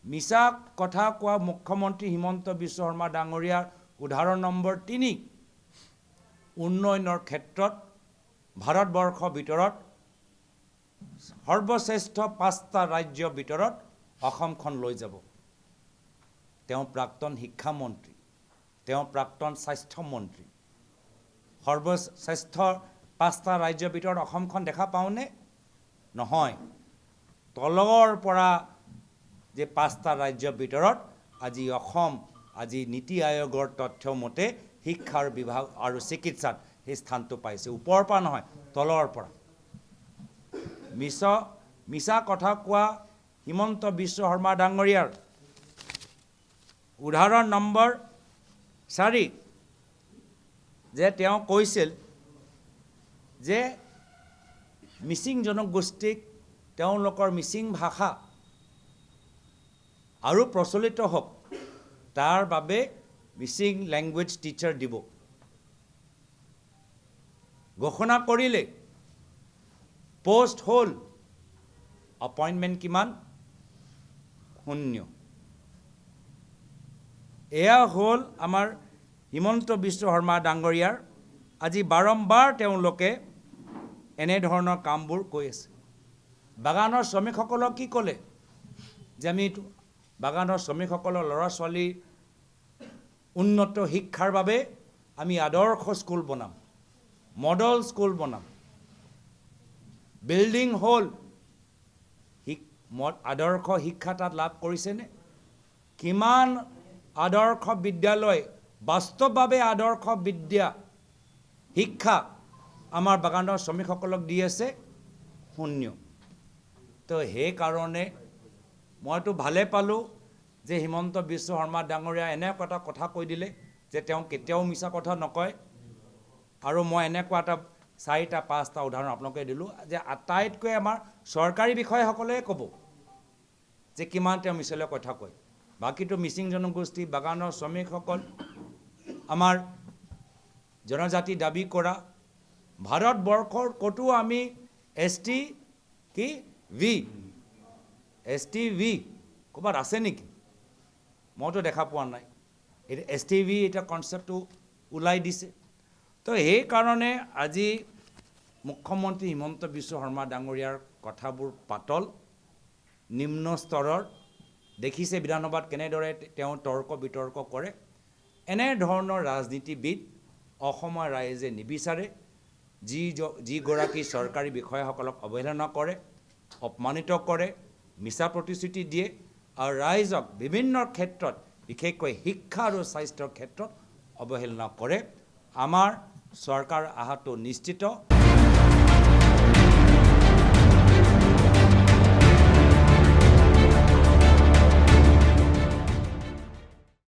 মিছা কথা কোৱা মুখ্যমন্ত্ৰী হিমন্ত বিশ্ব শৰ্মা ডাঙৰীয়াৰ উদাহৰণ নম্বৰ 3 উন্নয়নৰ ক্ষেত্ৰত ভাৰতবৰ্ষৰ ভিতৰত সৰ্বশ্ৰেষ্ঠ 5টা ৰাজ্যৰ ভিতৰত অসমখন লৈ যাব। তেওঁ প্ৰাক্তন শিক্ষামন্ত্ৰী, তেওঁ প্ৰাক্তন স্বাস্থ্যমন্ত্ৰী। সৰ্বশ্ৰেষ্ঠ 5টা ৰাজ্যৰ ভিতৰত অসমখন দেখা পাওঁনে? নহয়। তলৰ পৰা যে 5টা ৰাজ্যৰ ভিতৰত আজি অসম আজি নীতি আয়োগৰ তথ্য মতে শিক্ষাৰ বিভাগ আৰু চিকিৎসাত সেই স্থানটো পাইছে। ওপৰৰ পৰা নহয়, তলৰ পৰা। মিছা কথা কোৱা হিমন্ত বিশ্ব শৰ্মা ডাঙৰীয়াৰ উদাহৰণ নম্বৰ 4 যে তেওঁ কৈছিল যে মিচিং জনগোষ্ঠীক তেওঁলোকৰ মিচিং ভাষা আৰু প্ৰচলিত হওক তাৰ বাবে মিচিং লেংগুৱেজ টিচাৰ দিব। ঘোষণা কৰিলে পোষ্ট হ'ল, এপইণ্টমেণ্ট কিমান? 0। এয়া হ'ল আমাৰ হিমন্ত বিশ্ব শৰ্মা ডাঙৰীয়াৰ আজি বাৰম্বাৰ তেওঁলোকে এনেধৰণৰ কামবোৰ কৈ আছে। বাগানৰ শ্ৰমিকসকলক কি ক'লে? যে আমি বাগানৰ শ্ৰমিকসকলৰ ল'ৰা ছোৱালীৰ উন্নত শিক্ষাৰ বাবে আমি আদৰ্শ স্কুল বনাম, মডেল স্কুল বনাম। বিল্ডিং হ'ল, আদৰ্শ শিক্ষা তাত লাভ কৰিছেনে? কিমান আদৰ্শ বিদ্যালয়, বাস্তৱভাৱে আদৰ্শ শিক্ষা আমাৰ বাগানৰ শ্ৰমিকসকলক দি আছে? 0। তো সেইকাৰণে মইতো ভালে পালোঁ যে হিমন্ত বিশ্ব শৰ্মা ডাঙৰীয়া এনেকুৱা এটা কথা কৈ দিলে যে তেওঁ কেতিয়াও মিছা কথা নকয়। আৰু মই এনেকুৱা এটা 4টা 5টা উদাহৰণ আপোনালোকে দিলোঁ যে আটাইতকৈ আমাৰ চৰকাৰী বিষয়াসকলে ক'ব যে কিমান তেওঁ মিছালে কথা কয়। বাকীটো মিচিং জনগোষ্ঠী, বাগানৰ শ্ৰমিকসকল, আমাৰ জনজাতি দাবী কৰা ভাৰতবৰ্ষৰ ক'তো আমি ST ক'ৰবাত আছে নেকি? মইতো দেখা পোৱা নাই। এতিয়া STV এটা কনচেপ্টটো ওলাই দিছে। তো সেইকাৰণে আজি মুখ্যমন্ত্ৰী হিমন্ত বিশ্ব শৰ্মা ডাঙৰীয়াৰ কথাবোৰ পাতল, নিম্ন স্তৰৰ। দেখিছে বিধানসভাত কেনেদৰে তেওঁ তৰ্ক বিতৰ্ক কৰে। এনেধৰণৰ ৰাজনীতিবিদ অসমৰ ৰাইজে নিবিচাৰে। যিগৰাকী চৰকাৰী বিষয়াসকলক অৱহেলনা কৰে, অপমানিত কৰে, মিছা প্ৰতিশ্ৰুতি দিয়ে আৰু ৰাইজক বিভিন্ন ক্ষেত্ৰত বিশেষকৈ শিক্ষা আৰু স্বাস্থ্যৰ ক্ষেত্ৰত অৱহেলনা কৰে। আমাৰ চৰকাৰ অহাটো নিশ্চিত।